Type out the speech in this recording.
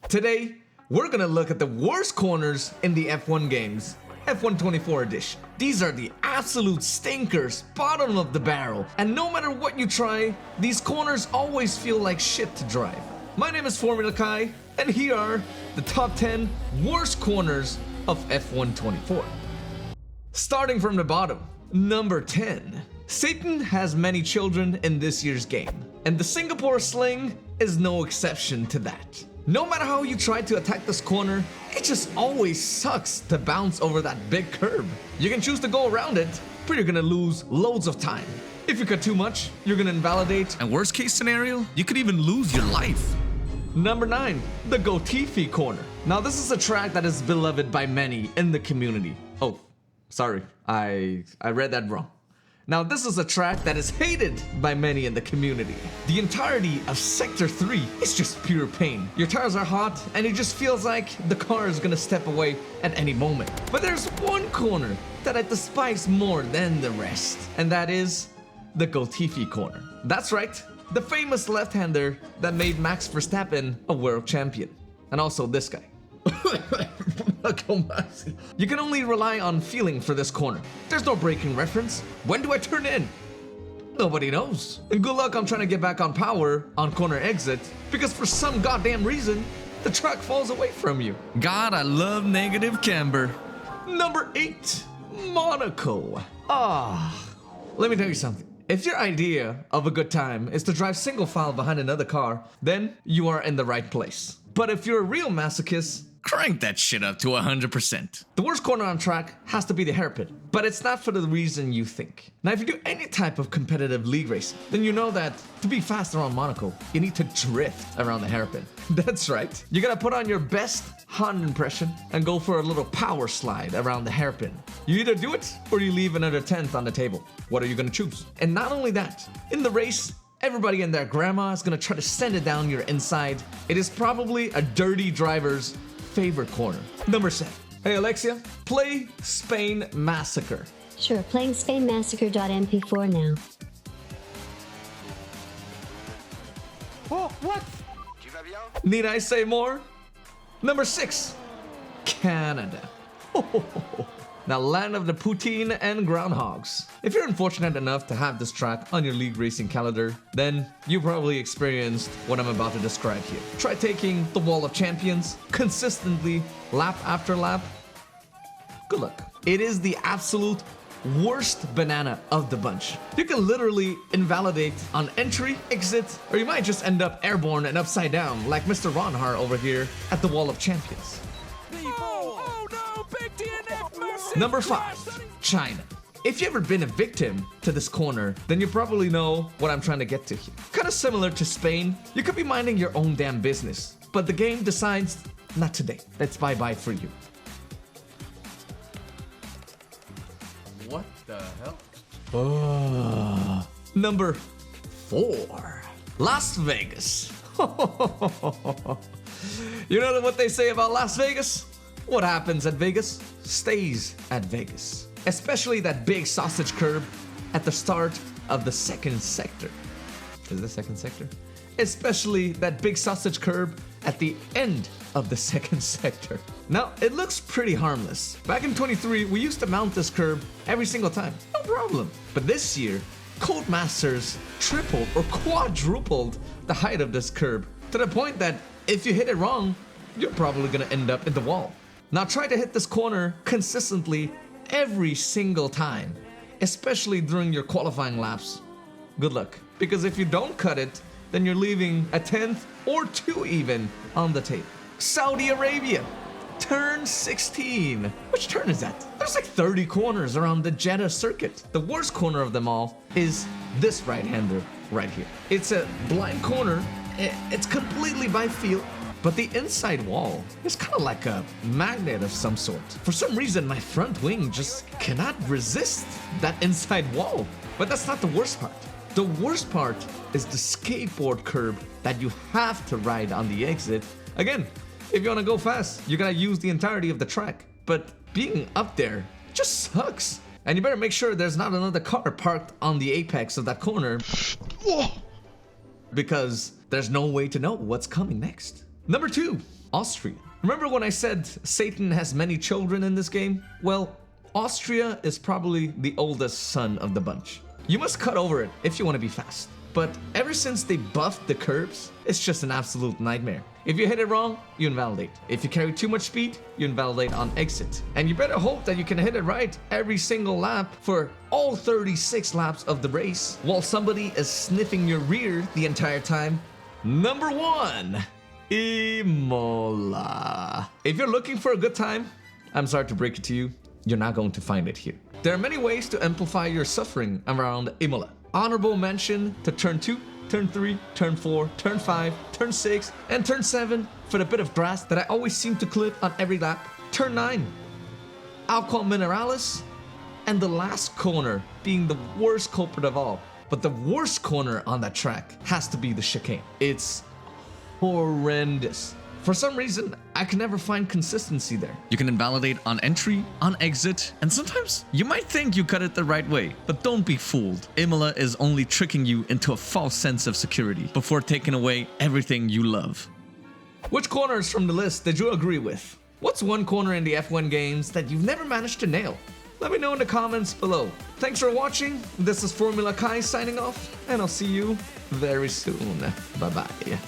Today, we're gonna look at the worst corners in the F1 games, F1 24 edition. These are the absolute stinkers, bottom of the barrel, and no matter what you try, these corners always feel like shit to drive. My name is Formula Kai, and here are the top 10 worst corners of F1 24. Starting from the bottom, number 10. Satan has many children in this year's game, and the Singapore Sling is no exception to that. No matter how you try to attack this corner, it just always sucks to bounce over that big curb. You can choose to go around it, but you're gonna lose loads of time. If you cut too much, you're gonna invalidate, and worst case scenario, you could even lose your life. Number 9, the Gotifi corner. Now this is a track that is beloved by many in the community. Oh, sorry, I read that wrong. Now this is a track that is hated by many in the community. The entirety of Sector 3 is just pure pain. Your tires are hot and it just feels like the car is gonna step away at any moment. But there's one corner that I despise more than the rest, and that is the Gotifi corner. That's right, the famous left-hander that made Max Verstappen a world champion. And also this guy. You can only rely on feeling for this corner. There's no braking reference. When do I turn in? Nobody knows. And good luck on trying to get back on power on corner exit, because for some goddamn reason, the track falls away from you. God, I love negative camber. Number 8, Monaco. Let me tell you something. If your idea of a good time is to drive single file behind another car, then you are in the right place. But if you're a real masochist, crank that shit up to 100%. The worst corner on track has to be the hairpin, but it's not for the reason you think. Now, if you do any type of competitive league racing, then you know that to be fast around Monaco, you need to drift around the hairpin. That's right. You gotta put on your best Honda impression and go for a little power slide around the hairpin. You either do it or you leave another 10th on the table. What are you gonna choose? And not only that, in the race, everybody and their grandma is gonna try to send it down your inside. It is probably a dirty driver's favorite corner. Number 7. Hey Alexia, play Spain Massacre. Sure, playing SpainMassacre.mp4 now. Oh, what? Need I say more? Number 6. Canada. Now, land of the poutine and groundhogs. If you're unfortunate enough to have this track on your league racing calendar, then you probably experienced what I'm about to describe here. Try taking the Wall of Champions consistently, lap after lap. Good luck. It is the absolute worst banana of the bunch. You can literally invalidate on entry, exit, or you might just end up airborne and upside down like Mr. Ronhar over here at the Wall of Champions. Number 5, China. If you've ever been a victim to this corner, then you probably know what I'm trying to get to here. Kind of similar to Spain, you could be minding your own damn business, but the game decides, not today. That's bye-bye for you. What the hell? Number 4, Las Vegas. You know what they say about Las Vegas? What happens at Vegas stays at Vegas. Especially that big sausage curb at the start of the second sector. Is it the second sector? Especially that big sausage curb at the end of the second sector. Now, it looks pretty harmless. Back in 23, we used to mount this curb every single time. No problem. But this year, Codemasters tripled or quadrupled the height of this curb to the point that if you hit it wrong, you're probably gonna end up in the wall. Now try to hit this corner consistently every single time, especially during your qualifying laps. Good luck, because if you don't cut it, then you're leaving a 10th or 2 even on the table. Saudi Arabia, turn 16. Which turn is that? There's like 30 corners around the Jeddah circuit. The worst corner of them all is this right-hander right here. It's a blind corner. It's completely by feel. But the inside wall is kind of like a magnet of some sort. For some reason, my front wing just cannot resist that inside wall. But that's not the worst part. The worst part is the skateboard curb that you have to ride on the exit. Again, if you want to go fast, you gotta use the entirety of the track. But being up there just sucks. And you better make sure there's not another car parked on the apex of that corner, because there's no way to know what's coming next. Number 2, Austria. Remember when I said Satan has many children in this game? Well, Austria is probably the oldest son of the bunch. You must cut over it if you want to be fast. But ever since they buffed the curbs, it's just an absolute nightmare. If you hit it wrong, you invalidate. If you carry too much speed, you invalidate on exit. And you better hope that you can hit it right every single lap for all 36 laps of the race, while somebody is sniffing your rear the entire time. Number 1, Imola. If you're looking for a good time, I'm sorry to break it to you, you're not going to find it here. There are many ways to amplify your suffering around Imola. Honorable mention to turn 2, turn 3, turn 4, turn 5, turn 6, and turn 7 for the bit of grass that I always seem to clip on every lap. Turn 9, Alcohol Mineralis, and the last corner being the worst culprit of all. But the worst corner on that track has to be the chicane. It's horrendous. For some reason, I can never find consistency there. You can invalidate on entry, on exit, and sometimes you might think you cut it the right way. But don't be fooled. Imola is only tricking you into a false sense of security before taking away everything you love. Which corners from the list did you agree with? What's one corner in the F1 games that you've never managed to nail? Let me know in the comments below. Thanks for watching. This is Formula Kai signing off, and I'll see you very soon. Bye-bye.